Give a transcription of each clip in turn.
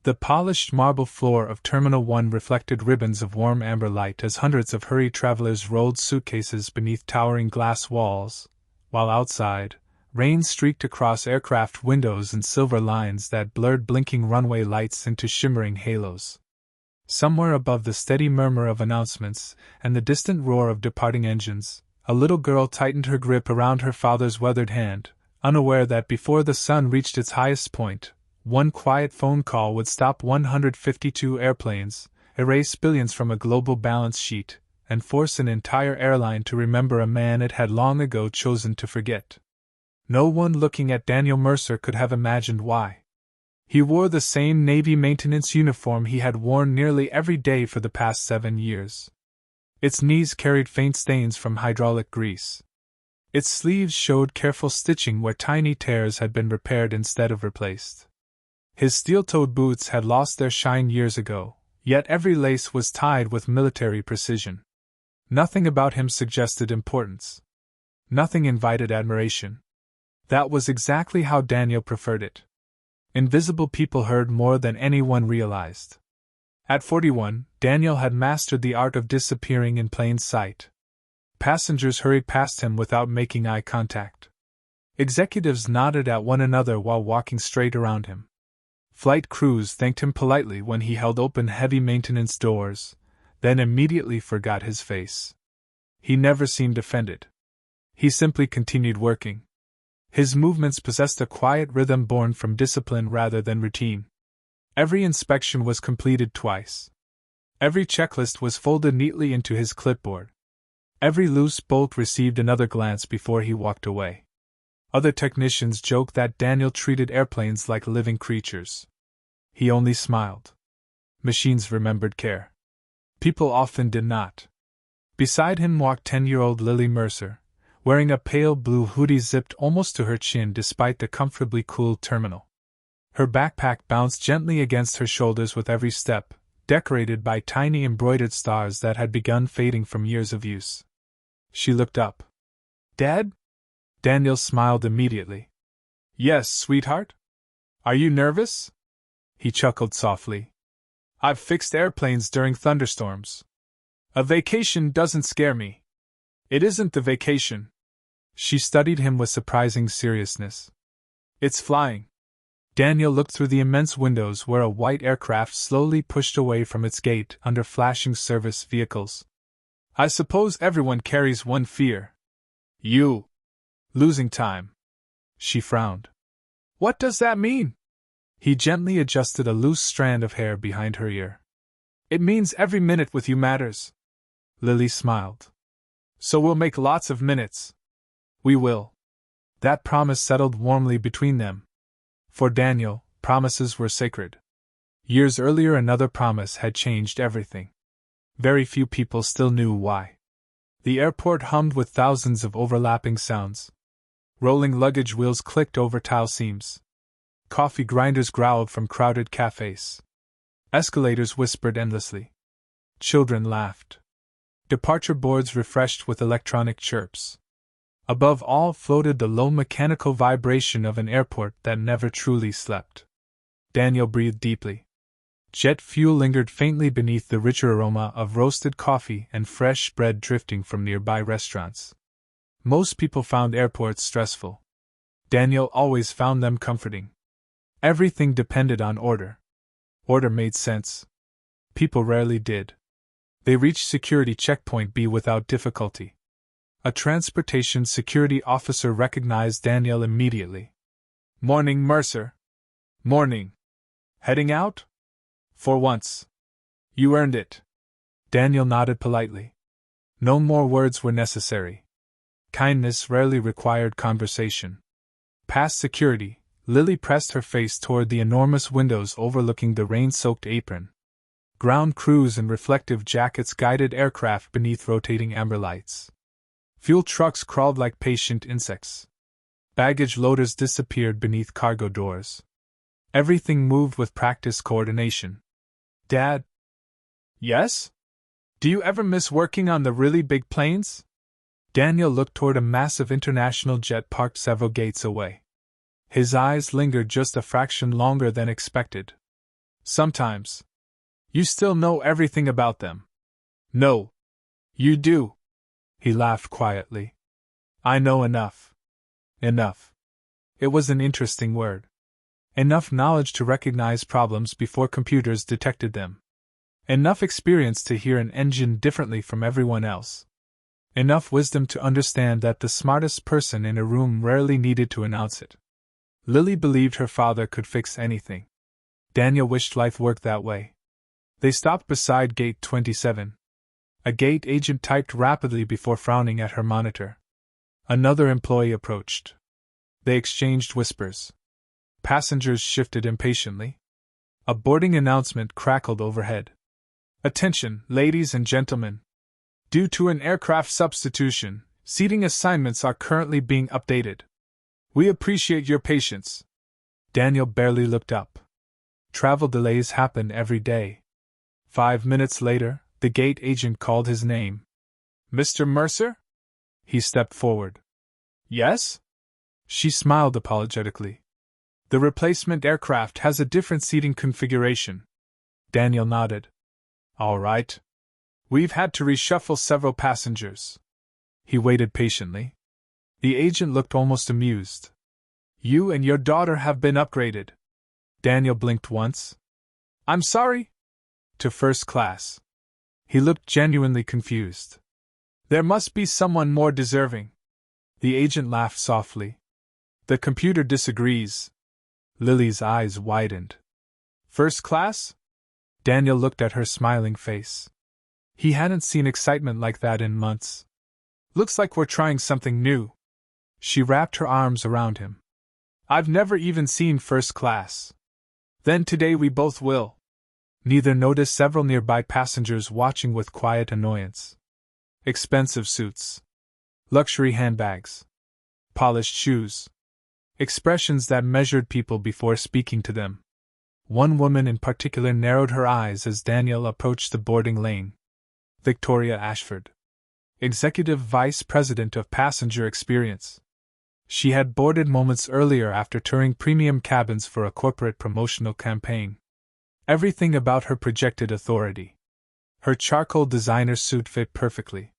The polished marble floor of Terminal 1 reflected ribbons of warm amber light as hundreds of hurried travelers rolled suitcases beneath towering glass walls, while outside, rain streaked across aircraft windows in silver lines that blurred blinking runway lights into shimmering halos. Somewhere above the steady murmur of announcements and the distant roar of departing engines, a little girl tightened her grip around her father's weathered hand, unaware that before the sun reached its highest point, one quiet phone call would stop 152 airplanes, erase billions from a global balance sheet, and force an entire airline to remember a man it had long ago chosen to forget. No one looking at Daniel Mercer could have imagined why. He wore the same Navy maintenance uniform he had worn nearly every day for the past 7 years. Its knees carried faint stains from hydraulic grease. Its sleeves showed careful stitching where tiny tears had been repaired instead of replaced. His steel-toed boots had lost their shine years ago, yet every lace was tied with military precision. Nothing about him suggested importance. Nothing invited admiration. That was exactly how Daniel preferred it. Invisible people heard more than anyone realized. At 41, Daniel had mastered the art of disappearing in plain sight. Passengers hurried past him without making eye contact. Executives nodded at one another while walking straight around him. Flight crews thanked him politely when he held open heavy maintenance doors, then immediately forgot his face. He never seemed offended. He simply continued working. His movements possessed a quiet rhythm born from discipline rather than routine. Every inspection was completed twice. Every checklist was folded neatly into his clipboard. Every loose bolt received another glance before he walked away. Other technicians joked that Daniel treated airplanes like living creatures. He only smiled. Machines remembered care. People often did not. Beside him walked 10-year-old Lily Mercer, wearing a pale blue hoodie zipped almost to her chin despite the comfortably cool terminal. Her backpack bounced gently against her shoulders with every step, decorated by tiny embroidered stars that had begun fading from years of use. She looked up. "Dad?" Daniel smiled immediately. "Yes, sweetheart? Are you nervous?" He chuckled softly. "I've fixed airplanes during thunderstorms. A vacation doesn't scare me." "It isn't the vacation." She studied him with surprising seriousness. "It's flying." Daniel looked through the immense windows where a white aircraft slowly pushed away from its gate under flashing service vehicles. "I suppose everyone carries one fear. You. Losing time." She frowned. "What does that mean?" He gently adjusted a loose strand of hair behind her ear. "It means every minute with you matters." Lily smiled. "So we'll make lots of minutes." "We will." That promise settled warmly between them. For Daniel, promises were sacred. Years earlier, another promise had changed everything. Very few people still knew why. The airport hummed with thousands of overlapping sounds. Rolling luggage wheels clicked over tile seams. Coffee grinders growled from crowded cafes. Escalators whispered endlessly. Children laughed. Departure boards refreshed with electronic chirps. Above all floated the low mechanical vibration of an airport that never truly slept. Daniel breathed deeply. Jet fuel lingered faintly beneath the richer aroma of roasted coffee and fresh bread drifting from nearby restaurants. Most people found airports stressful. Daniel always found them comforting. Everything depended on order. Order made sense. People rarely did. They reached security checkpoint B without difficulty. A transportation security officer recognized Daniel immediately. "Morning, Mercer." "Morning. Heading out?" "For once." "You earned it." Daniel nodded politely. No more words were necessary. Kindness rarely required conversation. Past security, Lily pressed her face toward the enormous windows overlooking the rain-soaked apron. Ground crews in reflective jackets guided aircraft beneath rotating amber lights. Fuel trucks crawled like patient insects. Baggage loaders disappeared beneath cargo doors. Everything moved with practiced coordination. "Dad?" "Yes? Do you ever miss working on the really big planes?" Daniel looked toward a massive international jet parked several gates away. His eyes lingered just a fraction longer than expected. Sometimes. You still know everything about them. No. You do. He laughed quietly. I know enough. Enough. It was an interesting word. Enough knowledge to recognize problems before computers detected them. Enough experience to hear an engine differently from everyone else. Enough wisdom to understand that the smartest person in a room rarely needed to announce it. Lily believed her father could fix anything. Daniel wished life worked that way. They stopped beside gate 27. A gate agent typed rapidly before frowning at her monitor. Another employee approached. They exchanged whispers. Passengers shifted impatiently. A boarding announcement crackled overhead. Attention, ladies and gentlemen. Due to an aircraft substitution, seating assignments are currently being updated. We appreciate your patience. Daniel barely looked up. Travel delays happen every day. 5 minutes later, the gate agent called his name. Mr. Mercer? He stepped forward. Yes? She smiled apologetically. The replacement aircraft has a different seating configuration. Daniel nodded. All right. We've had to reshuffle several passengers. He waited patiently. The agent looked almost amused. You and your daughter have been upgraded. Daniel blinked once. I'm sorry? To first class. He looked genuinely confused. There must be someone more deserving. The agent laughed softly. The computer disagrees. Lily's eyes widened. First class? Daniel looked at her smiling face. He hadn't seen excitement like that in months. Looks like we're trying something new. She wrapped her arms around him. I've never even seen first class. Then today we both will. Neither noticed several nearby passengers watching with quiet annoyance. Expensive suits. Luxury handbags. Polished shoes. Expressions that measured people before speaking to them. One woman in particular narrowed her eyes as Daniel approached the boarding lane. Victoria Ashford. Executive Vice President of Passenger Experience. She had boarded moments earlier after touring premium cabins for a corporate promotional campaign. Everything about her projected authority. Her charcoal designer suit fit perfectly.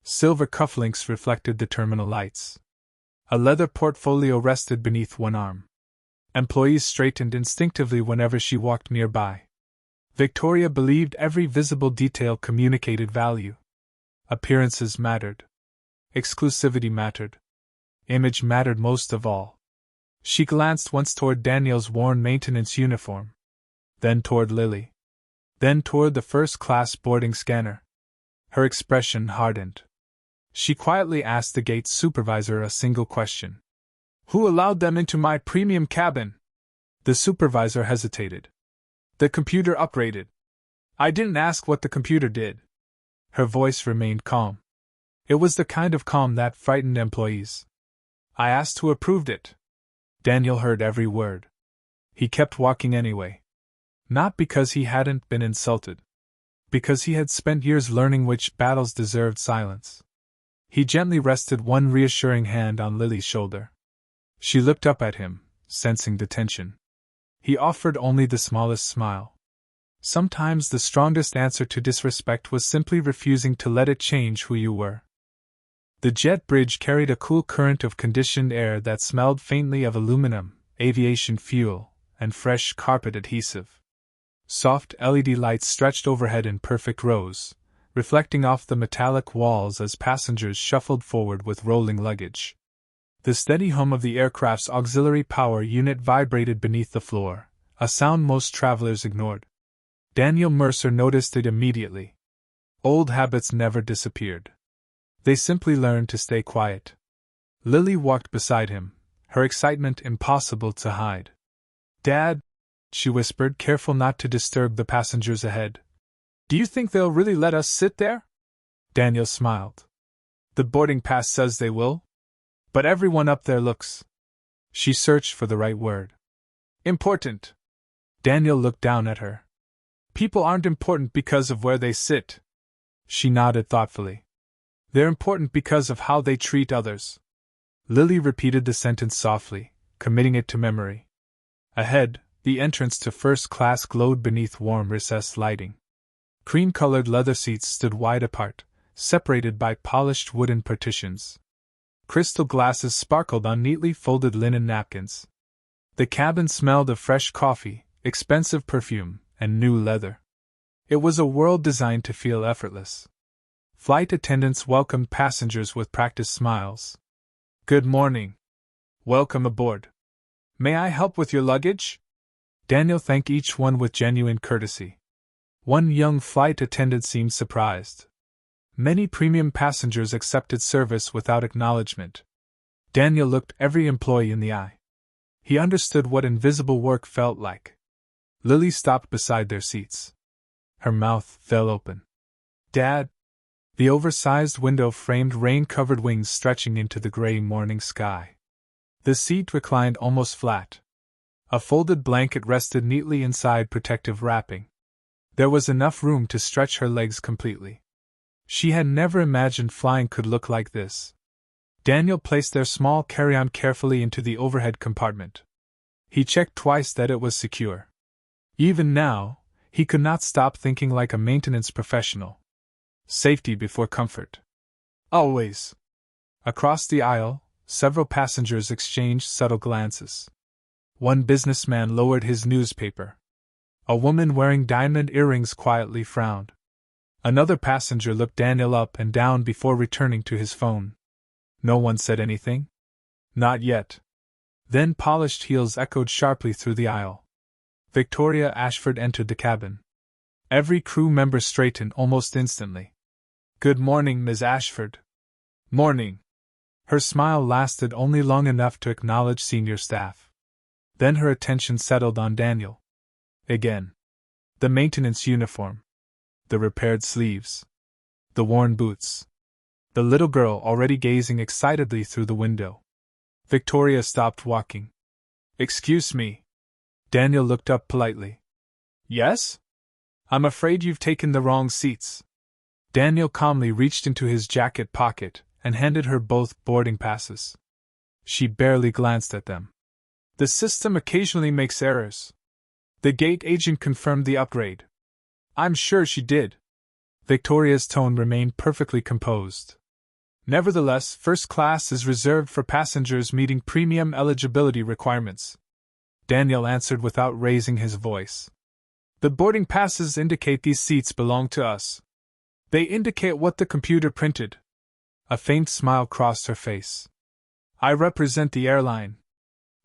Silver cufflinks reflected the terminal lights. A leather portfolio rested beneath one arm. Employees straightened instinctively whenever she walked nearby. Victoria believed every visible detail communicated value. Appearances mattered. Exclusivity mattered. Image mattered most of all. She glanced once toward Daniel's worn maintenance uniform. Then toward Lily. Then toward the first-class boarding scanner. Her expression hardened. She quietly asked the gate supervisor a single question. Who allowed them into my premium cabin? The supervisor hesitated. The computer upgraded. I didn't ask what the computer did. Her voice remained calm. It was the kind of calm that frightened employees. I asked who approved it. Daniel heard every word. He kept walking anyway. Not because he hadn't been insulted. Because he had spent years learning which battles deserved silence. He gently rested one reassuring hand on Lily's shoulder. She looked up at him, sensing the tension. He offered only the smallest smile. Sometimes the strongest answer to disrespect was simply refusing to let it change who you were. The jet bridge carried a cool current of conditioned air that smelled faintly of aluminum, aviation fuel, and fresh carpet adhesive. Soft LED lights stretched overhead in perfect rows, reflecting off the metallic walls as passengers shuffled forward with rolling luggage. The steady hum of the aircraft's auxiliary power unit vibrated beneath the floor, a sound most travelers ignored. Daniel Mercer noticed it immediately. Old habits never disappeared. They simply learned to stay quiet. Lily walked beside him, her excitement impossible to hide. Dad, she whispered, careful not to disturb the passengers ahead. Do you think they'll really let us sit there? Daniel smiled. The boarding pass says they will. But everyone up there looks. She searched for the right word. Important. Daniel looked down at her. People aren't important because of where they sit. She nodded thoughtfully. They're important because of how they treat others. Lily repeated the sentence softly, committing it to memory. Ahead, The entrance to first class glowed beneath warm recessed lighting. Cream-colored leather seats stood wide apart, separated by polished wooden partitions. Crystal glasses sparkled on neatly folded linen napkins. The cabin smelled of fresh coffee, expensive perfume, and new leather. It was a world designed to feel effortless. Flight attendants welcomed passengers with practiced smiles. "Good morning. Welcome aboard. May I help with your luggage?" Daniel thanked each one with genuine courtesy. One young flight attendant seemed surprised. Many premium passengers accepted service without acknowledgement. Daniel looked every employee in the eye. He understood what invisible work felt like. Lily stopped beside their seats. Her mouth fell open. "Dad?" The oversized window framed rain-covered wings stretching into the gray morning sky. The seat reclined almost flat. A folded blanket rested neatly inside protective wrapping. There was enough room to stretch her legs completely. She had never imagined flying could look like this. Daniel placed their small carry-on carefully into the overhead compartment. He checked twice that it was secure. Even now, he could not stop thinking like a maintenance professional. Safety before comfort. Always. Across the aisle, several passengers exchanged subtle glances. One businessman lowered his newspaper. A woman wearing diamond earrings quietly frowned. Another passenger looked Daniel up and down before returning to his phone. No one said anything? Not yet. Then polished heels echoed sharply through the aisle. Victoria Ashford entered the cabin. Every crew member straightened almost instantly. "Good morning, Ms. Ashford." "Morning." Her smile lasted only long enough to acknowledge senior staff. Then her attention settled on Daniel. Again. The maintenance uniform. The repaired sleeves. The worn boots. The little girl already gazing excitedly through the window. Victoria stopped walking. "Excuse me." Daniel looked up politely. "Yes? I'm afraid you've taken the wrong seats." Daniel calmly reached into his jacket pocket and handed her both boarding passes. She barely glanced at them. "The system occasionally makes errors." The gate agent confirmed the upgrade. "I'm sure she did." Victoria's tone remained perfectly composed. "Nevertheless, first class is reserved for passengers meeting premium eligibility requirements." Daniel answered without raising his voice. "The boarding passes indicate these seats belong to us. They indicate what the computer printed." A faint smile crossed her face. "I represent the airline."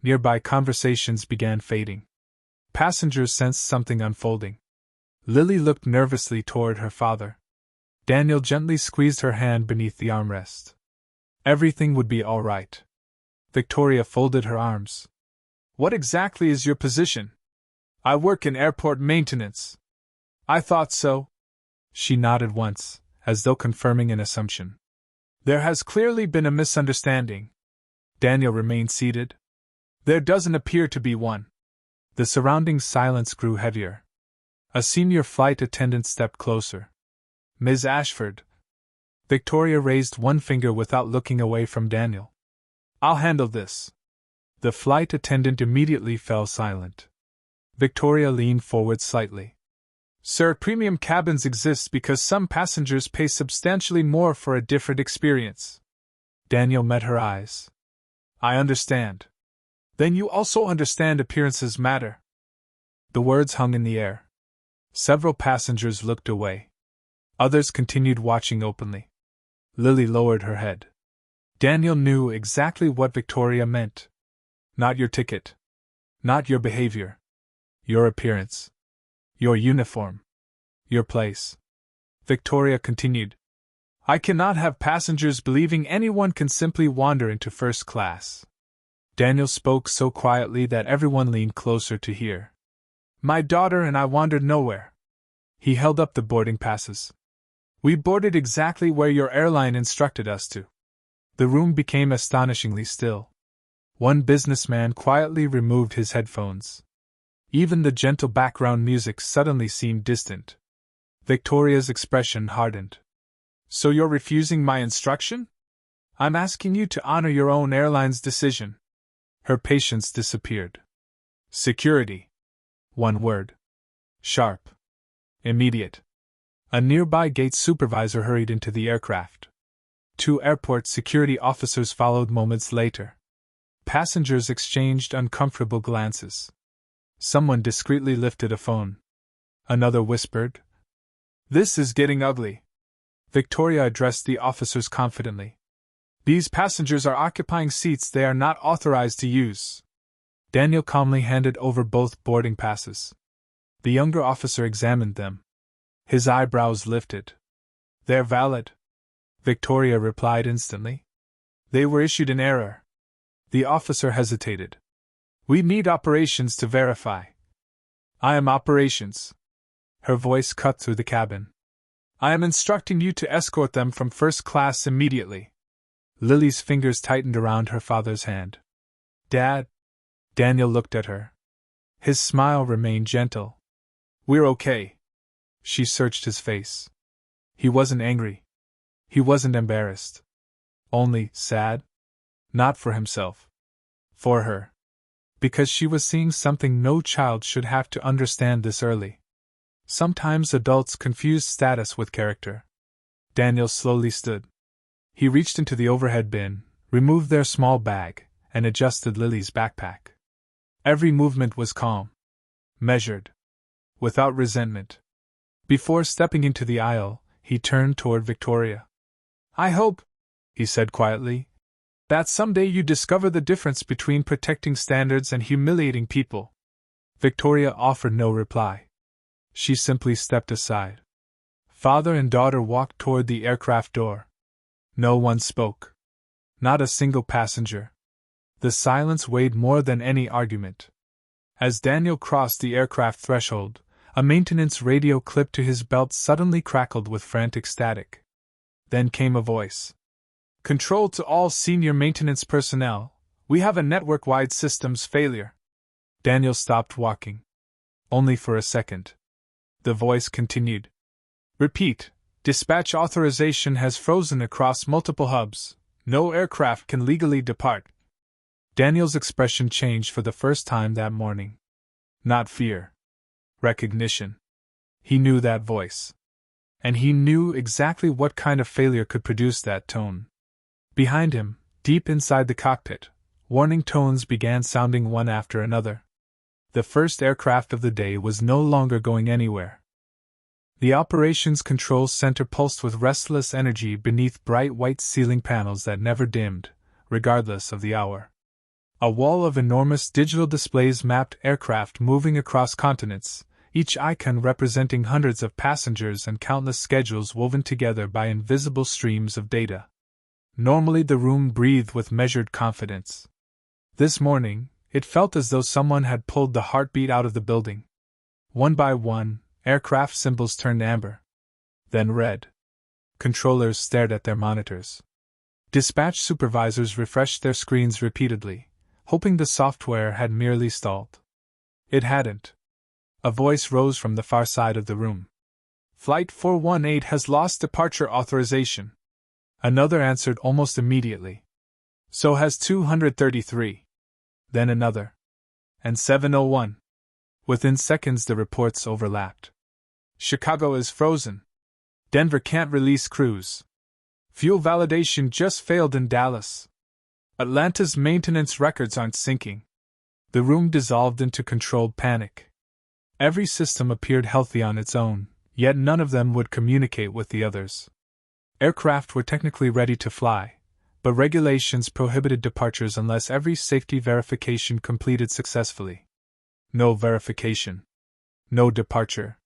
Nearby conversations began fading. Passengers sensed something unfolding. Lily looked nervously toward her father. Daniel gently squeezed her hand beneath the armrest. "Everything would be all right." Victoria folded her arms. "What exactly is your position?" "I work in airport maintenance." "I thought so." She nodded once, as though confirming an assumption. "There has clearly been a misunderstanding." Daniel remained seated. "There doesn't appear to be one." The surrounding silence grew heavier. A senior flight attendant stepped closer. "Ms. Ashford." Victoria raised one finger without looking away from Daniel. "I'll handle this." The flight attendant immediately fell silent. Victoria leaned forward slightly. "Sir, premium cabins exist because some passengers pay substantially more for a different experience." Daniel met her eyes. "I understand. Then you also understand appearances matter." The words hung in the air. Several passengers looked away. Others continued watching openly. Lily lowered her head. Daniel knew exactly what Victoria meant. Not your ticket. Not your behavior. Your appearance. Your uniform. Your place. Victoria continued. "I cannot have passengers believing anyone can simply wander into first class." Daniel spoke so quietly that everyone leaned closer to hear. "My daughter and I wandered nowhere." He held up the boarding passes. "We boarded exactly where your airline instructed us to." The room became astonishingly still. One businessman quietly removed his headphones. Even the gentle background music suddenly seemed distant. Victoria's expression hardened. "So you're refusing my instruction? I'm asking you to honor your own airline's decision." Her patience disappeared. "Security," One word. Sharp. Immediate. A nearby gate supervisor hurried into the aircraft. 2 airport security officers followed moments later. Passengers exchanged uncomfortable glances. Someone discreetly lifted a phone. Another whispered, "This is getting ugly." Victoria addressed the officers confidently. "These passengers are occupying seats they are not authorized to use." Daniel calmly handed over both boarding passes. The younger officer examined them. His eyebrows lifted. "They're valid," Victoria replied instantly. "They were issued in error." The officer hesitated. "We need operations to verify." "I am operations." Her voice cut through the cabin. "I am instructing you to escort them from first class immediately." Lily's fingers tightened around her father's hand. "Dad?" Daniel looked at her. His smile remained gentle. "We're okay." She searched his face. He wasn't angry. He wasn't embarrassed. Only sad. Not for himself. For her. Because she was seeing something no child should have to understand this early. Sometimes adults confuse status with character. Daniel slowly stood. He reached into the overhead bin, removed their small bag, and adjusted Lily's backpack. Every movement was calm. Measured. Without resentment. Before stepping into the aisle, he turned toward Victoria. "I hope," he said quietly, "that someday you discover the difference between protecting standards and humiliating people." Victoria offered no reply. She simply stepped aside. Father and daughter walked toward the aircraft door. No one spoke. Not a single passenger. The silence weighed more than any argument. As Daniel crossed the aircraft threshold, a maintenance radio clipped to his belt suddenly crackled with frantic static. Then came a voice. "Control to all senior maintenance personnel. We have a network-wide systems failure." Daniel stopped walking. Only for a second. The voice continued. "Repeat. Dispatch authorization has frozen across multiple hubs. No aircraft can legally depart." Daniel's expression changed for the first time that morning. Not fear. Recognition. He knew that voice. And he knew exactly what kind of failure could produce that tone. Behind him, deep inside the cockpit, warning tones began sounding one after another. The first aircraft of the day was no longer going anywhere. The operations control center pulsed with restless energy beneath bright white ceiling panels that never dimmed, regardless of the hour. A wall of enormous digital displays mapped aircraft moving across continents, each icon representing hundreds of passengers and countless schedules woven together by invisible streams of data. Normally the room breathed with measured confidence. This morning, it felt as though someone had pulled the heartbeat out of the building. One by one, aircraft symbols turned amber. Then red. Controllers stared at their monitors. Dispatch supervisors refreshed their screens repeatedly, hoping the software had merely stalled. It hadn't. A voice rose from the far side of the room. "Flight 418 has lost departure authorization." Another answered almost immediately. "So has 233. Then another. And 701. Within seconds the reports overlapped. "Chicago is frozen. Denver can't release crews. Fuel validation just failed in Dallas. Atlanta's maintenance records aren't syncing." The room dissolved into controlled panic. Every system appeared healthy on its own, yet none of them would communicate with the others. Aircraft were technically ready to fly, but regulations prohibited departures unless every safety verification completed successfully. No verification. No departure.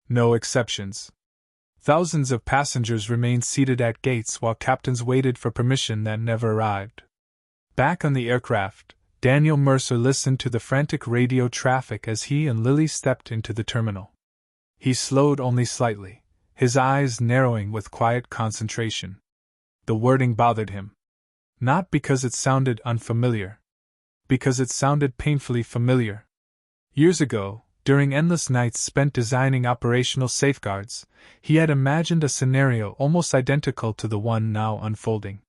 No exceptions. Thousands of passengers remained seated at gates while captains waited for permission that never arrived. Back on the aircraft, Daniel Mercer listened to the frantic radio traffic as he and Lily stepped into the terminal. He slowed only slightly, his eyes narrowing with quiet concentration. The wording bothered him. Not because it sounded unfamiliar. Because it sounded painfully familiar. Years ago, during endless nights spent designing operational safeguards, he had imagined a scenario almost identical to the one now unfolding.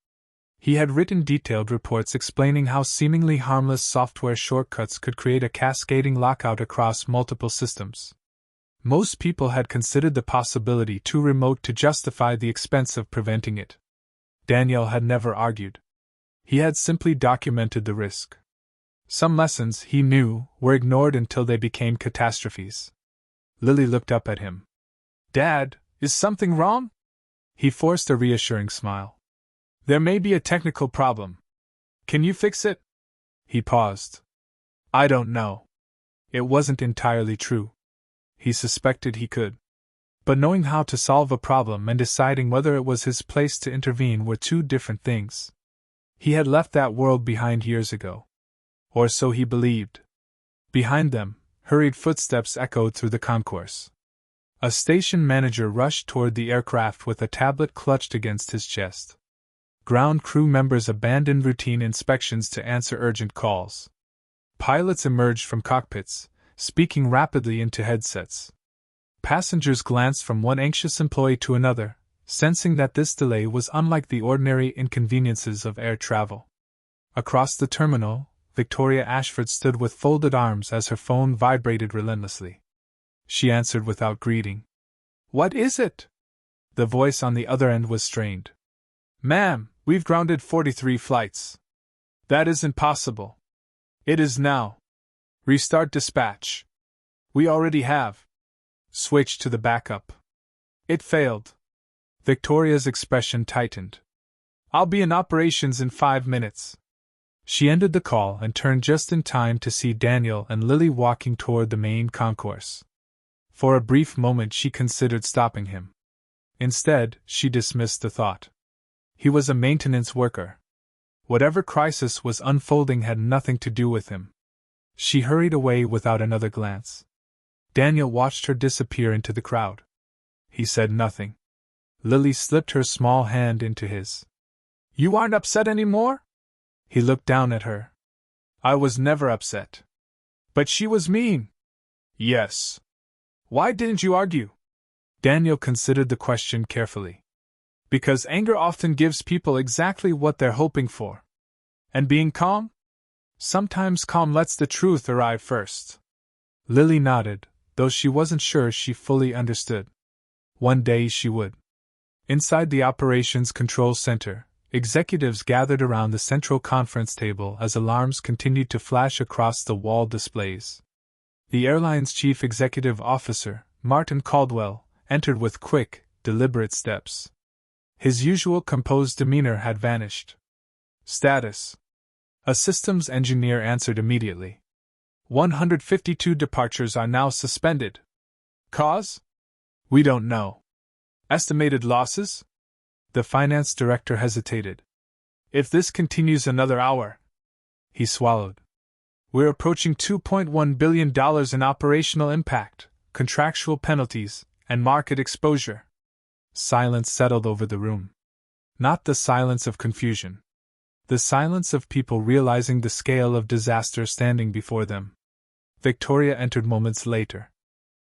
He had written detailed reports explaining how seemingly harmless software shortcuts could create a cascading lockout across multiple systems. Most people had considered the possibility too remote to justify the expense of preventing it. Daniel had never argued. He had simply documented the risk. Some lessons, he knew, were ignored until they became catastrophes. Lily looked up at him. "Dad, is something wrong?" He forced a reassuring smile. "There may be a technical problem. Can you fix it?" He paused. "I don't know." It wasn't entirely true. He suspected he could. But knowing how to solve a problem and deciding whether it was his place to intervene were two different things. He had left that world behind years ago. Or so he believed. Behind them, hurried footsteps echoed through the concourse. A station manager rushed toward the aircraft with a tablet clutched against his chest. Ground crew members abandoned routine inspections to answer urgent calls. Pilots emerged from cockpits, speaking rapidly into headsets. Passengers glanced from one anxious employee to another, sensing that this delay was unlike the ordinary inconveniences of air travel. Across the terminal, Victoria Ashford stood with folded arms as her phone vibrated relentlessly. She answered without greeting. "What is it?" The voice on the other end was strained. "Ma'am, we've grounded 43 flights. That isn't possible. It is now. Restart dispatch. We already have. Switch to the backup. It failed." Victoria's expression tightened. "I'll be in operations in 5 minutes." She ended the call and turned just in time to see Daniel and Lily walking toward the main concourse. For a brief moment she considered stopping him. Instead, she dismissed the thought. He was a maintenance worker. Whatever crisis was unfolding had nothing to do with him. She hurried away without another glance. Daniel watched her disappear into the crowd. He said nothing. Lily slipped her small hand into his. "You aren't upset anymore?" He looked down at her. "I was never upset. But she was mean." "Yes." "Why didn't you argue?" Daniel considered the question carefully. "Because anger often gives people exactly what they're hoping for. And being calm? Sometimes calm lets the truth arrive first." Lily nodded, though she wasn't sure she fully understood. One day she would. Inside the Operations Control Center, executives gathered around the central conference table as alarms continued to flash across the wall displays. The airline's chief executive officer, Martin Caldwell, entered with quick, deliberate steps. His usual composed demeanor had vanished. "Status." A systems engineer answered immediately. 152 departures are now suspended. "Cause?" "We don't know." "Estimated losses?" The finance director hesitated. "If this continues another hour..." He swallowed. "We're approaching $2.1 billion in operational impact, contractual penalties, and market exposure." Silence settled over the room. Not the silence of confusion. The silence of people realizing the scale of disaster standing before them. Victoria entered moments later.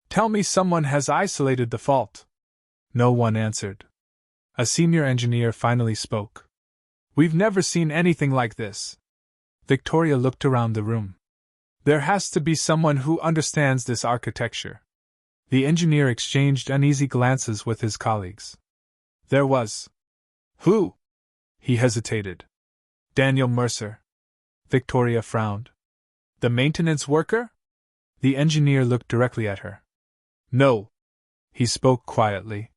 "Tell me someone has isolated the fault." No one answered. A senior engineer finally spoke. "We've never seen anything like this." Victoria looked around the room. "There has to be someone who understands this architecture." The engineer exchanged uneasy glances with his colleagues. "There was." "Who?" He hesitated. "Daniel Mercer." Victoria frowned. "The maintenance worker?" The engineer looked directly at her. "No." He spoke quietly.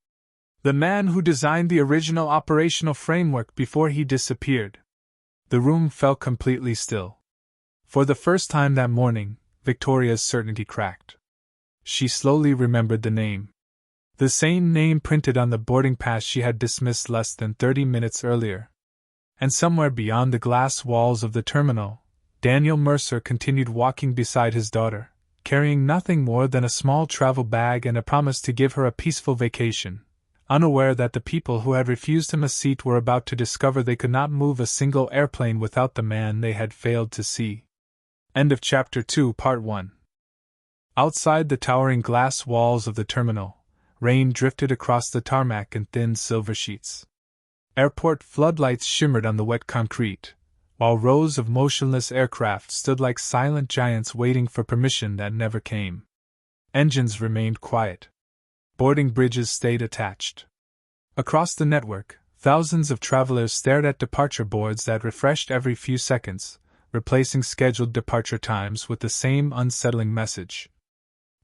"The man who designed the original operational framework before he disappeared." The room fell completely still. For the first time that morning, Victoria's certainty cracked. She slowly remembered the name. The same name printed on the boarding pass she had dismissed less than 30 minutes earlier. And somewhere beyond the glass walls of the terminal, Daniel Mercer continued walking beside his daughter, carrying nothing more than a small travel bag and a promise to give her a peaceful vacation, unaware that the people who had refused him a seat were about to discover they could not move a single airplane without the man they had failed to see. End of Chapter 2, Part 1. Outside the towering glass walls of the terminal, rain drifted across the tarmac in thin silver sheets. Airport floodlights shimmered on the wet concrete, while rows of motionless aircraft stood like silent giants waiting for permission that never came. Engines remained quiet. Boarding bridges stayed attached. Across the network, thousands of travelers stared at departure boards that refreshed every few seconds, replacing scheduled departure times with the same unsettling message: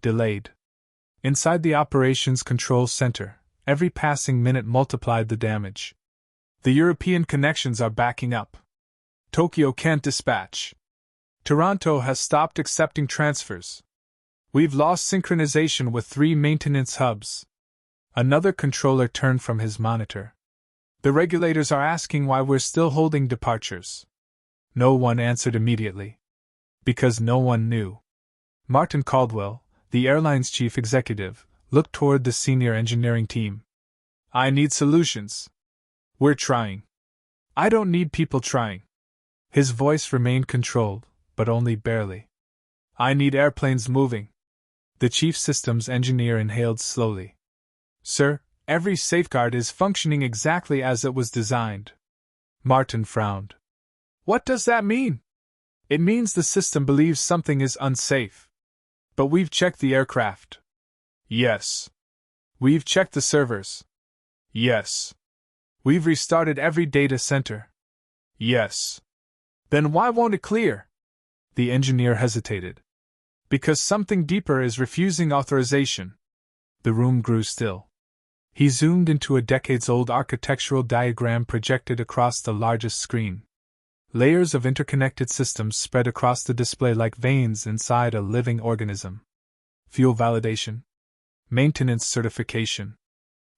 delayed. Inside the operations control center, every passing minute multiplied the damage. The European connections are backing up. Tokyo can't dispatch. Toronto has stopped accepting transfers. We've lost synchronization with 3 maintenance hubs. Another controller turned from his monitor. The regulators are asking why we're still holding departures. No one answered immediately. Because no one knew. Martin Caldwell, the airline's chief executive, looked toward the senior engineering team. I need solutions. We're trying. I don't need people trying. His voice remained controlled, but only barely. I need airplanes moving. The chief systems engineer inhaled slowly. Sir, every safeguard is functioning exactly as it was designed. Martin frowned. What does that mean? It means the system believes something is unsafe. But we've checked the aircraft. Yes. We've checked the servers. Yes. We've restarted every data center. Yes. Then why won't it clear? The engineer hesitated. Because something deeper is refusing authorization. The room grew still. He zoomed into a decades-old architectural diagram projected across the largest screen. Layers of interconnected systems spread across the display like veins inside a living organism. Fuel validation. Maintenance certification.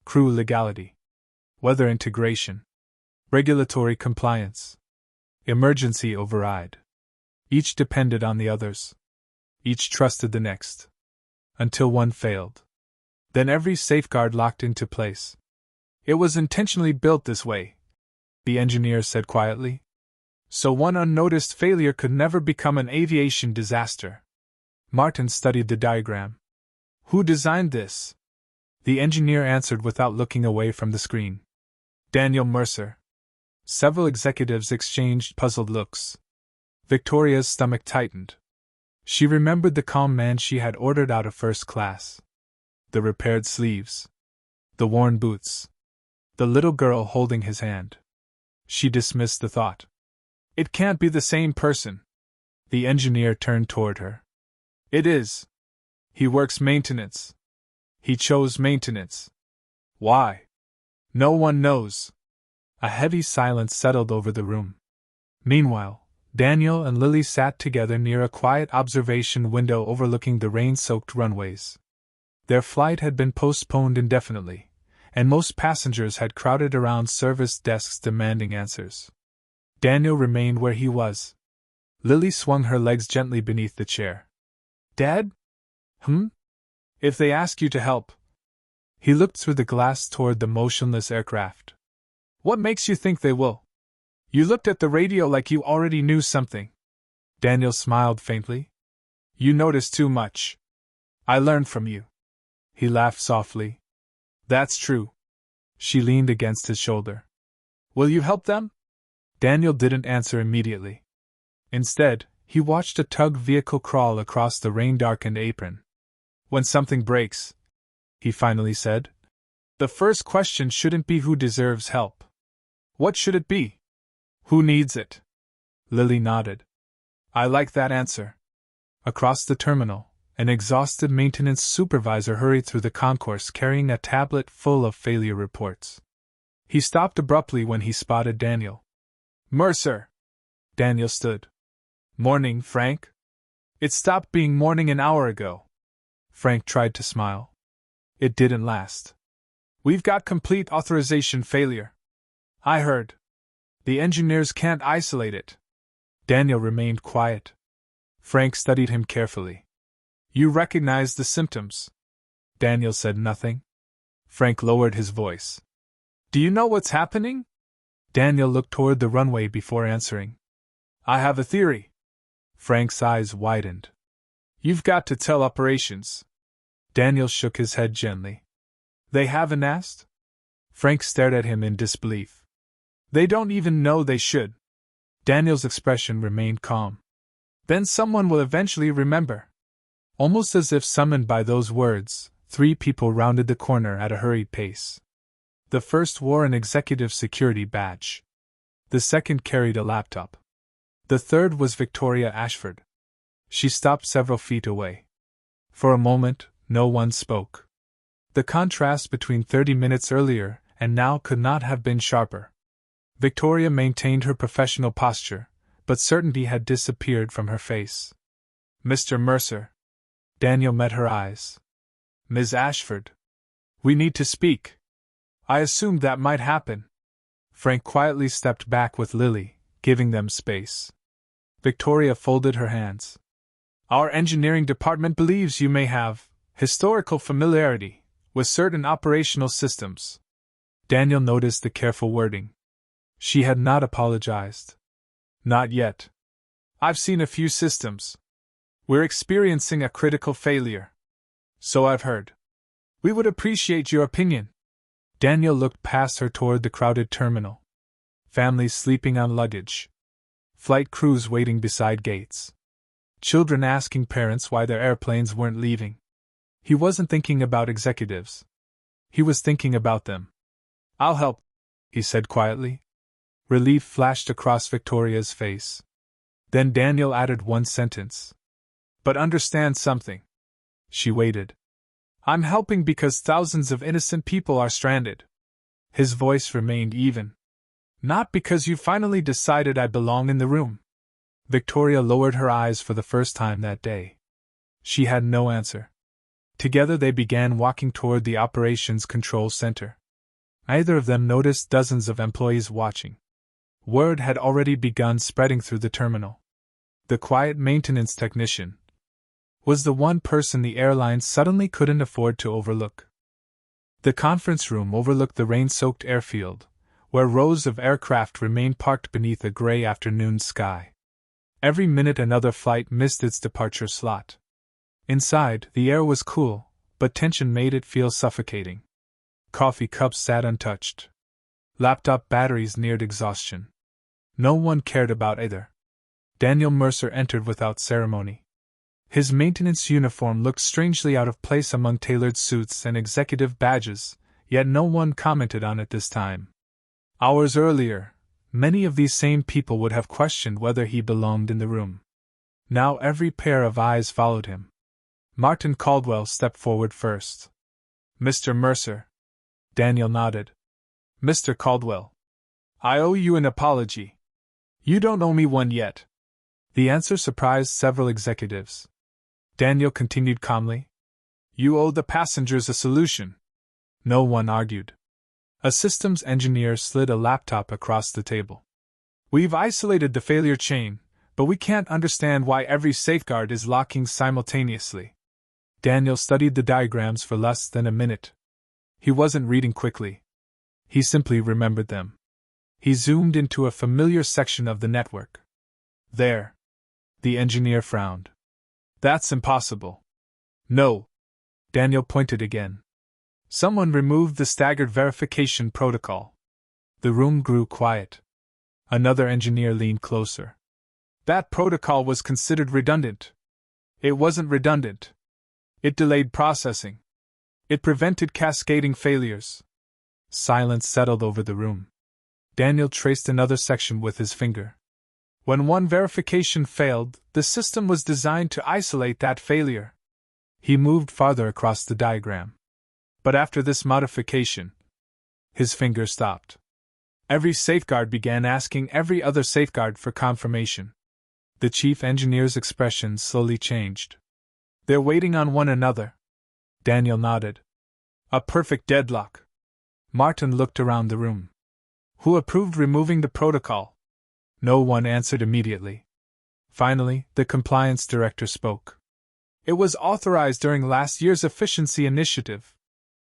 Crew legality. Weather integration. Regulatory compliance. Emergency override. Each depended on the others. Each trusted the next. Until one failed. Then every safeguard locked into place. It was intentionally built this way, the engineer said quietly. So one unnoticed failure could never become an aviation disaster. Martin studied the diagram. Who designed this? The engineer answered without looking away from the screen. Daniel Mercer. Several executives exchanged puzzled looks. Victoria's stomach tightened. She remembered the calm man she had ordered out of first class. The repaired sleeves. The worn boots. The little girl holding his hand. She dismissed the thought. It can't be the same person. The engineer turned toward her. It is. He works maintenance. He chose maintenance. Why? No one knows. A heavy silence settled over the room. Meanwhile, Daniel and Lily sat together near a quiet observation window overlooking the rain-soaked runways. Their flight had been postponed indefinitely, and most passengers had crowded around service desks demanding answers. Daniel remained where he was. Lily swung her legs gently beneath the chair. Dad? If they ask you to help. He looked through the glass toward the motionless aircraft. What makes you think they will? You looked at the radio like you already knew something. Daniel smiled faintly. You noticed too much. I learned from you. He laughed softly. That's true. She leaned against his shoulder. Will you help them? Daniel didn't answer immediately. Instead, he watched a tug vehicle crawl across the rain-darkened apron. When something breaks, he finally said, the first question shouldn't be who deserves help. What should it be? Who needs it? Lily nodded. I like that answer. Across the terminal, an exhausted maintenance supervisor hurried through the concourse carrying a tablet full of failure reports. He stopped abruptly when he spotted Daniel. Mercer! Daniel stood. Morning, Frank. It stopped being morning an hour ago. Frank tried to smile. It didn't last. We've got complete authorization failure. I heard. The engineers can't isolate it. Daniel remained quiet. Frank studied him carefully. You recognize the symptoms. Daniel said nothing. Frank lowered his voice. Do you know what's happening? Daniel looked toward the runway before answering. I have a theory. Frank's eyes widened. You've got to tell operations. Daniel shook his head gently. They haven't asked? Frank stared at him in disbelief. They don't even know they should. Daniel's expression remained calm. Then someone will eventually remember. Almost as if summoned by those words, 3 people rounded the corner at a hurried pace. The first wore an executive security badge. The second carried a laptop. The third was Victoria Ashford. She stopped several feet away. For a moment, no one spoke. The contrast between 30 minutes earlier and now could not have been sharper. Victoria maintained her professional posture, but certainty had disappeared from her face. Mr. Mercer. Daniel met her eyes. Ms. Ashford. We need to speak. I assumed that might happen. Frank quietly stepped back with Lily, giving them space. Victoria folded her hands. Our engineering department believes you may have historical familiarity with certain operational systems. Daniel noticed the careful wording. She had not apologized. Not yet. I've seen a few systems. We're experiencing a critical failure. So I've heard. We would appreciate your opinion. Daniel looked past her toward the crowded terminal. Families sleeping on luggage. Flight crews waiting beside gates. Children asking parents why their airplanes weren't leaving. He wasn't thinking about executives. He was thinking about them. I'll help, he said quietly. Relief flashed across Victoria's face. Then Daniel added one sentence. But understand something. She waited. I'm helping because thousands of innocent people are stranded. His voice remained even. Not because you finally decided I belong in the room. Victoria lowered her eyes for the first time that day. She had no answer. Together they began walking toward the operations control center. Neither of them noticed dozens of employees watching. Word had already begun spreading through the terminal. The quiet maintenance technician was the one person the airline suddenly couldn't afford to overlook. The conference room overlooked the rain-soaked airfield, where rows of aircraft remained parked beneath a gray afternoon sky. Every minute another flight missed its departure slot. Inside, the air was cool, but tension made it feel suffocating. Coffee cups sat untouched. Laptop batteries neared exhaustion. No one cared about either. Daniel Mercer entered without ceremony. His maintenance uniform looked strangely out of place among tailored suits and executive badges, yet no one commented on it this time. Hours earlier, many of these same people would have questioned whether he belonged in the room. Now every pair of eyes followed him. Martin Caldwell stepped forward first. Mr. Mercer. Daniel nodded. Mr. Caldwell. I owe you an apology. You don't owe me one yet. The answer surprised several executives. Daniel continued calmly. You owe the passengers a solution. No one argued. A systems engineer slid a laptop across the table. We've isolated the failure chain, but we can't understand why every safeguard is locking simultaneously. Daniel studied the diagrams for less than a minute. He wasn't reading quickly. He simply remembered them. He zoomed into a familiar section of the network. There. The engineer frowned. That's impossible. No. Daniel pointed again. Someone removed the staggered verification protocol. The room grew quiet. Another engineer leaned closer. That protocol was considered redundant. It wasn't redundant. It delayed processing. It prevented cascading failures. Silence settled over the room. Daniel traced another section with his finger. When one verification failed, the system was designed to isolate that failure. He moved farther across the diagram. But after this modification, his finger stopped. Every safeguard began asking every other safeguard for confirmation. The chief engineer's expression slowly changed. They're waiting on one another. Daniel nodded. A perfect deadlock. Martin looked around the room. Who approved removing the protocol? No one answered immediately. Finally, the compliance director spoke. It was authorized during last year's efficiency initiative.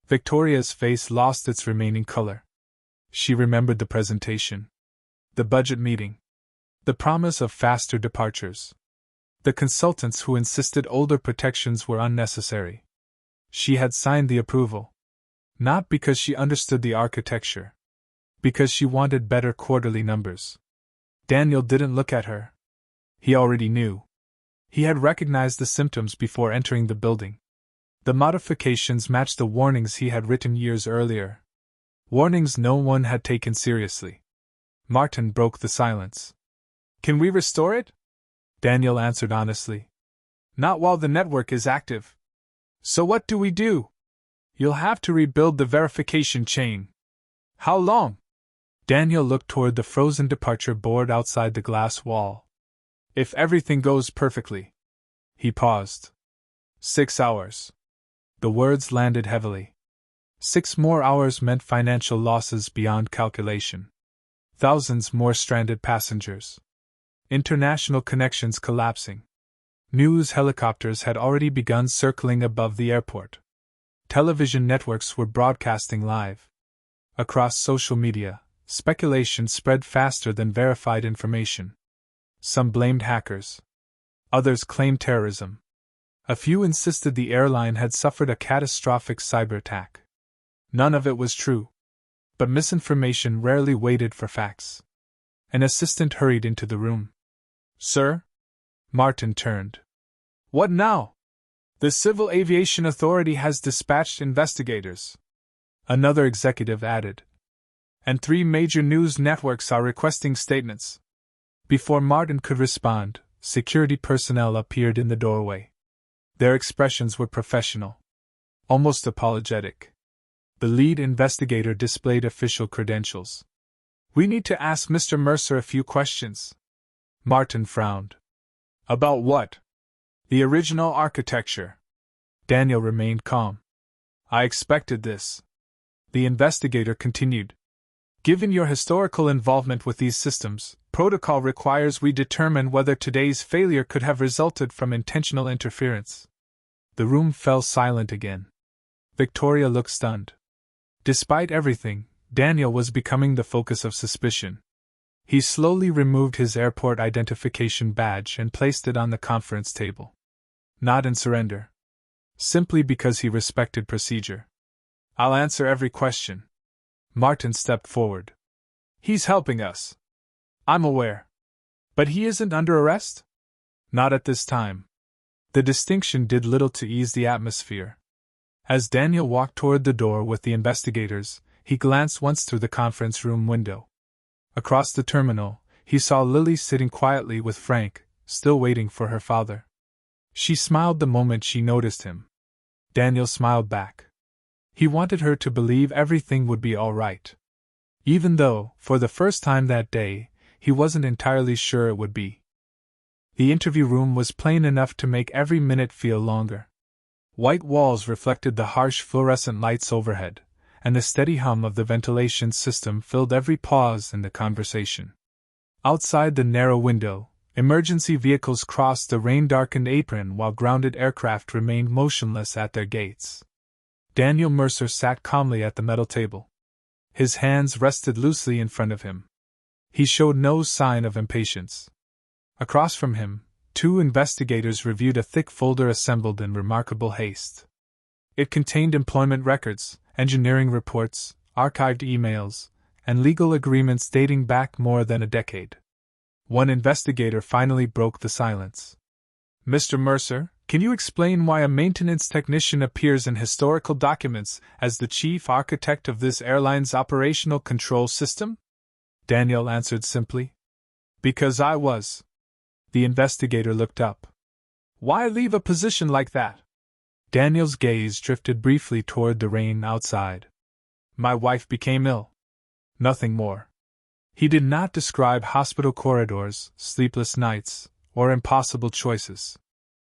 Victoria's face lost its remaining color. She remembered the presentation. The budget meeting. The promise of faster departures. The consultants who insisted older protections were unnecessary. She had signed the approval. Not because she understood the architecture, Because she wanted better quarterly numbers. Daniel didn't look at her. He already knew. He had recognized the symptoms before entering the building. The modifications matched the warnings he had written years earlier. Warnings no one had taken seriously. Martin broke the silence. Can we restore it? Daniel answered honestly. Not while the network is active. So what do we do? You'll have to rebuild the verification chain. How long? Daniel looked toward the frozen departure board outside the glass wall. If everything goes perfectly. He paused. 6 hours. The words landed heavily. 6 more hours meant financial losses beyond calculation. Thousands more stranded passengers. International connections collapsing. News helicopters had already begun circling above the airport. Television networks were broadcasting live. Across social media, speculation spread faster than verified information. Some blamed hackers. Others claimed terrorism. A few insisted the airline had suffered a catastrophic cyber attack. None of it was true. But misinformation rarely waited for facts. An assistant hurried into the room. Sir? Martin turned. What now? The Civil Aviation Authority has dispatched investigators. Another executive added. And 3 major news networks are requesting statements. Before Martin could respond, security personnel appeared in the doorway. Their expressions were professional. Almost apologetic. The lead investigator displayed official credentials. We need to ask Mr. Mercer a few questions. Martin frowned. About what? The original architecture. Daniel remained calm. I expected this. The investigator continued. Given your historical involvement with these systems, protocol requires we determine whether today's failure could have resulted from intentional interference. The room fell silent again. Victoria looked stunned. Despite everything, Daniel was becoming the focus of suspicion. He slowly removed his airport identification badge and placed it on the conference table. Not in surrender. Simply because he respected procedure. I'll answer every question. Martin stepped forward. He's helping us. I'm aware. But he isn't under arrest? Not at this time. The distinction did little to ease the atmosphere. As Daniel walked toward the door with the investigators, he glanced once through the conference room window. Across the terminal, he saw Lily sitting quietly with Frank, still waiting for her father. She smiled the moment she noticed him. Daniel smiled back. He wanted her to believe everything would be all right. Even though, for the first time that day, he wasn't entirely sure it would be. The interview room was plain enough to make every minute feel longer. White walls reflected the harsh fluorescent lights overhead, and the steady hum of the ventilation system filled every pause in the conversation. Outside the narrow window, emergency vehicles crossed the rain-darkened apron while grounded aircraft remained motionless at their gates. Daniel Mercer sat calmly at the metal table. His hands rested loosely in front of him. He showed no sign of impatience. Across from him, 2 investigators reviewed a thick folder assembled in remarkable haste. It contained employment records, engineering reports, archived emails, and legal agreements dating back more than a decade. One investigator finally broke the silence. Mr. Mercer, can you explain why a maintenance technician appears in historical documents as the chief architect of this airline's operational control system? Daniel answered simply. Because I was. The investigator looked up. Why leave a position like that? Daniel's gaze drifted briefly toward the rain outside. My wife became ill. Nothing more. He did not describe hospital corridors, sleepless nights, or impossible choices.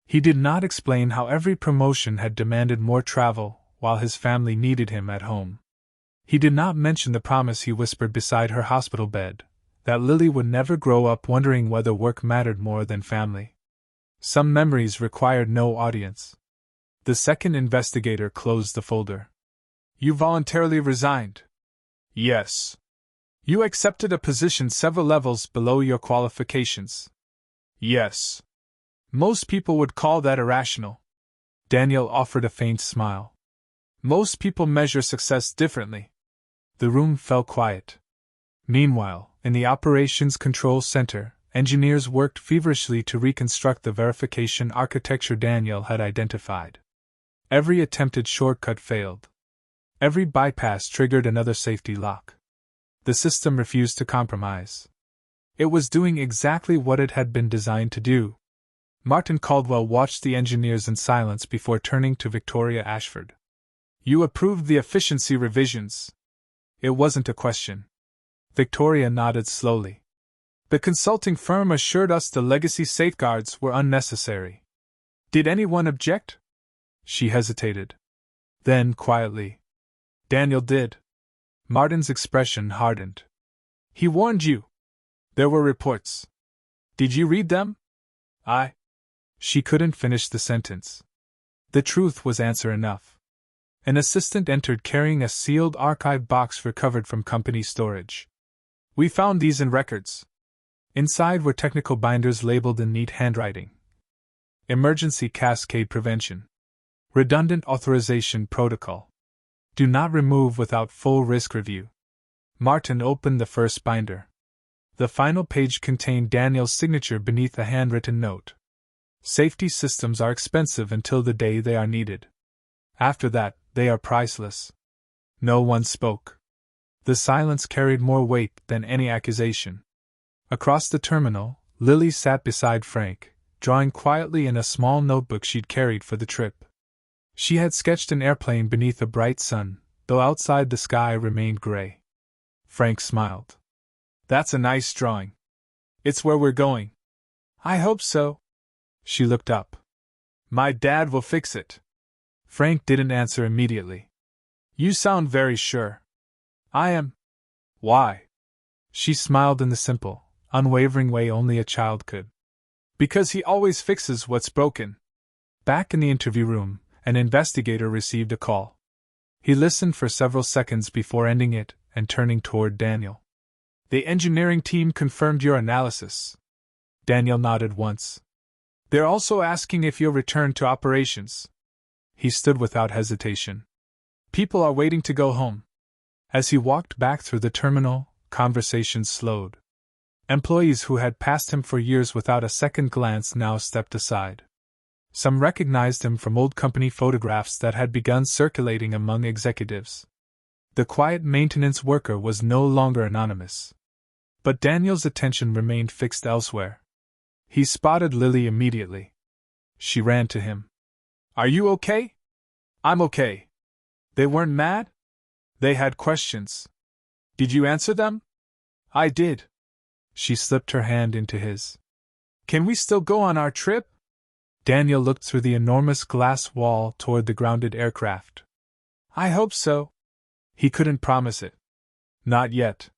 He did not explain how every promotion had demanded more travel, while his family needed him at home. He did not mention the promise he whispered beside her hospital bed, that Lily would never grow up wondering whether work mattered more than family. Some memories required no audience. The second investigator closed the folder. You voluntarily resigned. Yes. You accepted a position several levels below your qualifications. Yes. Most people would call that irrational. Daniel offered a faint smile. Most people measure success differently. The room fell quiet. Meanwhile, in the Operations Control Center, engineers worked feverishly to reconstruct the verification architecture Daniel had identified. Every attempted shortcut failed. Every bypass triggered another safety lock. The system refused to compromise. It was doing exactly what it had been designed to do. Martin Caldwell watched the engineers in silence before turning to Victoria Ashford. "You approved the efficiency revisions." It wasn't a question. Victoria nodded slowly. "The consulting firm assured us the legacy safeguards were unnecessary." "Did anyone object?" She hesitated. Then, quietly, "Daniel did." Martin's expression hardened. "He warned you. There were reports. Did you read them?" She couldn't finish the sentence. The truth was answer enough. An assistant entered carrying a sealed archive box recovered from company storage. "We found these in records." Inside were technical binders labeled in neat handwriting. "Emergency Cascade Prevention. Redundant Authorization Protocol. Do not remove without full risk review." Martin opened the first binder. The final page contained Daniel's signature beneath a handwritten note. "Safety systems are expensive until the day they are needed. After that, they are priceless." No one spoke. The silence carried more weight than any accusation. Across the terminal, Lily sat beside Frank, drawing quietly in a small notebook she'd carried for the trip. She had sketched an airplane beneath a bright sun, though outside the sky remained gray. Frank smiled. "That's a nice drawing. It's where we're going." "I hope so." She looked up. "My dad will fix it." Frank didn't answer immediately. "You sound very sure." "I am." "Why?" She smiled in the simple, unwavering way only a child could. "Because he always fixes what's broken." Back in the interview room, an investigator received a call. He listened for several seconds before ending it and turning toward Daniel. "The engineering team confirmed your analysis." Daniel nodded once. "They're also asking if you'll return to operations." He stood without hesitation. "People are waiting to go home." As he walked back through the terminal, conversations slowed. Employees who had passed him for years without a second glance now stepped aside. Some recognized him from old company photographs that had begun circulating among executives. The quiet maintenance worker was no longer anonymous. But Daniel's attention remained fixed elsewhere. He spotted Lily immediately. She ran to him. "Are you okay?" "I'm okay." "They weren't mad?" "They had questions." "Did you answer them?" "I did." She slipped her hand into his. "Can we still go on our trip?" Daniel looked through the enormous glass wall toward the grounded aircraft. "I hope so." He couldn't promise it. Not yet.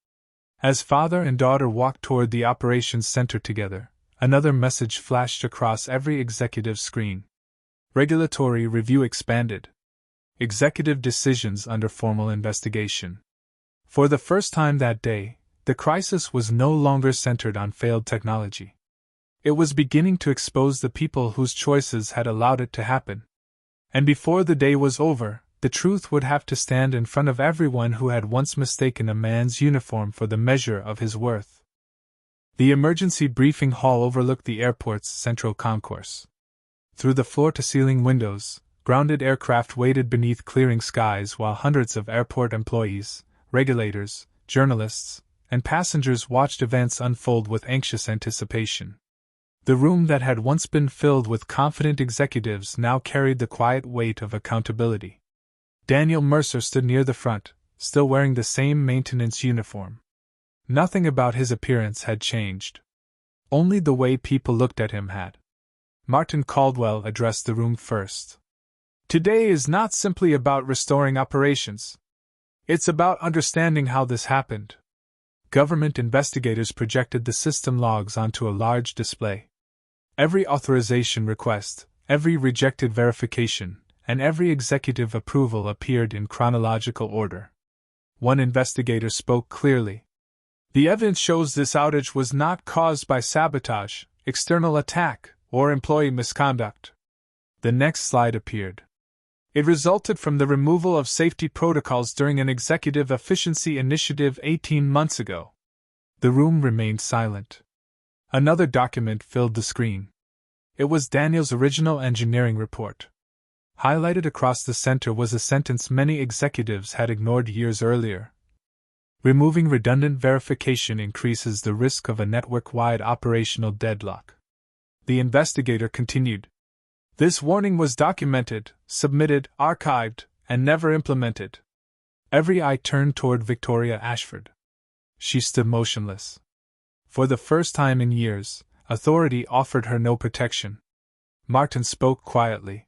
As father and daughter walked toward the operations center together, another message flashed across every executive's screen. Regulatory review expanded. Executive decisions under formal investigation. For the first time that day, the crisis was no longer centered on failed technology. It was beginning to expose the people whose choices had allowed it to happen. And before the day was over, the truth would have to stand in front of everyone who had once mistaken a man's uniform for the measure of his worth. The emergency briefing hall overlooked the airport's central concourse. Through the floor-to-ceiling windows, grounded aircraft waited beneath clearing skies while hundreds of airport employees, regulators, journalists, and passengers watched events unfold with anxious anticipation. The room that had once been filled with confident executives now carried the quiet weight of accountability. Daniel Mercer stood near the front, still wearing the same maintenance uniform. Nothing about his appearance had changed. Only the way people looked at him had. Martin Caldwell addressed the room first. "Today is not simply about restoring operations. It's about understanding how this happened." Government investigators projected the system logs onto a large display. Every authorization request, every rejected verification, and every executive approval appeared in chronological order. One investigator spoke clearly. "The evidence shows this outage was not caused by sabotage, external attack, or employee misconduct." The next slide appeared. "It resulted from the removal of safety protocols during an executive efficiency initiative 18 months ago." The room remained silent. Another document filled the screen. It was Daniel's original engineering report. Highlighted across the center was a sentence many executives had ignored years earlier. Removing redundant verification increases the risk of a network-wide operational deadlock. The investigator continued. This warning was documented, submitted, archived, and never implemented. Every eye turned toward Victoria Ashford. She stood motionless. For the first time in years, authority offered her no protection. Martin spoke quietly.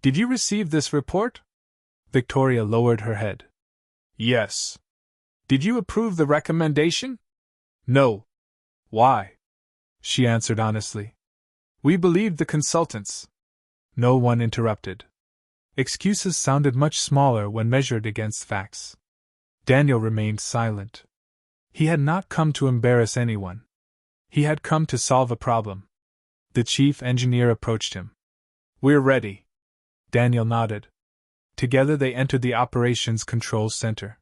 Did you receive this report? Victoria lowered her head. Yes. Did you approve the recommendation? No. Why? She answered honestly. We believed the consultants. No one interrupted. Excuses sounded much smaller when measured against facts. Daniel remained silent. He had not come to embarrass anyone. He had come to solve a problem. The chief engineer approached him. We're ready. Daniel nodded. Together they entered the operations control center.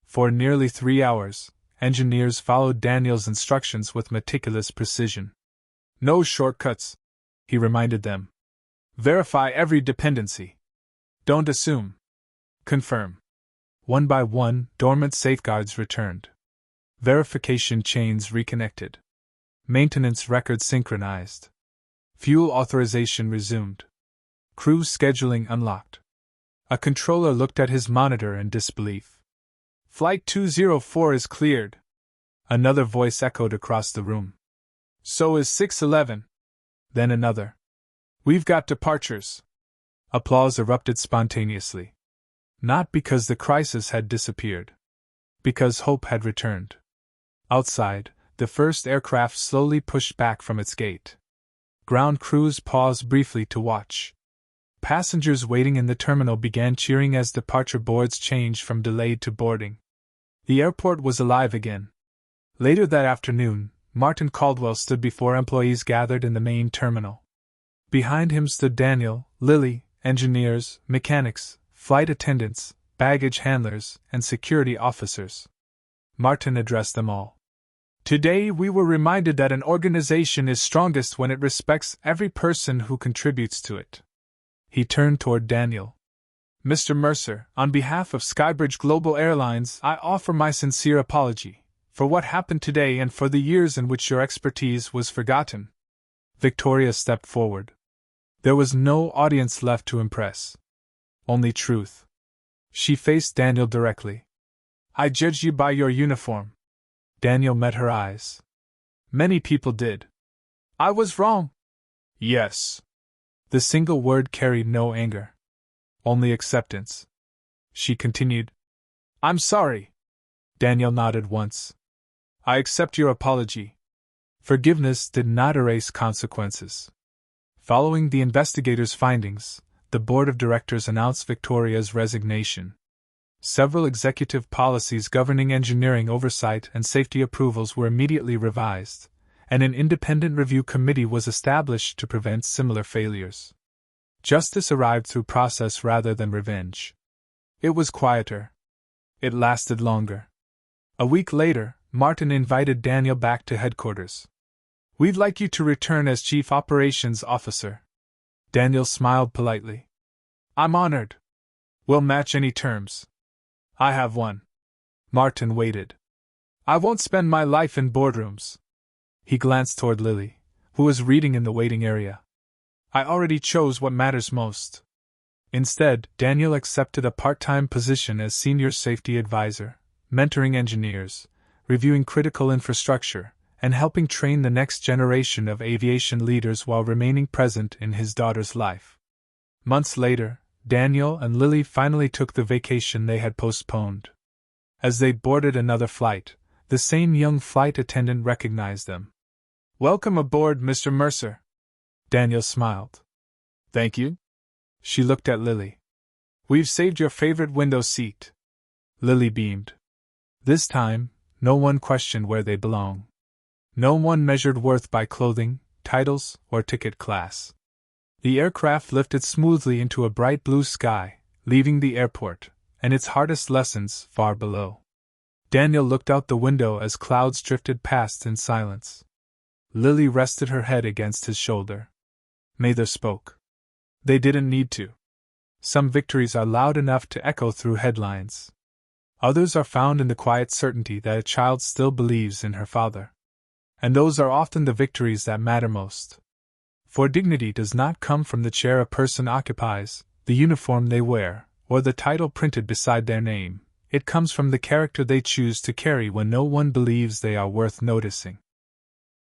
For nearly 3 hours, engineers followed Daniel's instructions with meticulous precision. No shortcuts, he reminded them. Verify every dependency. Don't assume. Confirm. One by one, dormant safeguards returned. Verification chains reconnected. Maintenance records synchronized. Fuel authorization resumed. Crew scheduling unlocked. A controller looked at his monitor in disbelief. Flight 204 is cleared. Another voice echoed across the room. So is 611. Then another. We've got departures. Applause erupted spontaneously. Not because the crisis had disappeared. Because hope had returned. Outside, the first aircraft slowly pushed back from its gate. Ground crews paused briefly to watch. Passengers waiting in the terminal began cheering as departure boards changed from delayed to boarding. The airport was alive again. Later that afternoon, Martin Caldwell stood before employees gathered in the main terminal. Behind him stood Daniel, Lily, engineers, mechanics, flight attendants, baggage handlers, and security officers. Martin addressed them all. Today we were reminded that an organization is strongest when it respects every person who contributes to it. He turned toward Daniel. Mr. Mercer, on behalf of Skybridge Global Airlines, I offer my sincere apology for what happened today and for the years in which your expertise was forgotten. Victoria stepped forward. There was no audience left to impress. Only truth. She faced Daniel directly. I judged you by your uniform. Daniel met her eyes. Many people did. I was wrong. Yes. The single word carried no anger. Only acceptance. She continued. I'm sorry. Daniel nodded once. I accept your apology. Forgiveness did not erase consequences. Following the investigators' findings, the board of directors announced Victoria's resignation. Several executive policies governing engineering oversight and safety approvals were immediately revised, and an independent review committee was established to prevent similar failures. Justice arrived through process rather than revenge. It was quieter. It lasted longer. A week later, Martin invited Daniel back to headquarters. We'd like you to return as Chief Operations Officer. Daniel smiled politely. I'm honored. We'll match any terms. I have one. Martin waited. I won't spend my life in boardrooms. He glanced toward Lily, who was reading in the waiting area. I already chose what matters most. Instead, Daniel accepted a part-time position as Senior Safety Advisor, mentoring engineers, reviewing critical infrastructure, and helping train the next generation of aviation leaders while remaining present in his daughter's life. Months later, Daniel and Lily finally took the vacation they had postponed. As they boarded another flight, the same young flight attendant recognized them. Welcome aboard, Mr. Mercer. Daniel smiled. Thank you. She looked at Lily. We've saved your favorite window seat. Lily beamed. This time, no one questioned where they belong. No one measured worth by clothing, titles, or ticket class. The aircraft lifted smoothly into a bright blue sky, leaving the airport, and its hardest lessons far below. Daniel looked out the window as clouds drifted past in silence. Lily rested her head against his shoulder. Neither spoke. They didn't need to. Some victories are loud enough to echo through headlines. Others are found in the quiet certainty that a child still believes in her father. And those are often the victories that matter most. For dignity does not come from the chair a person occupies, the uniform they wear, or the title printed beside their name. It comes from the character they choose to carry when no one believes they are worth noticing.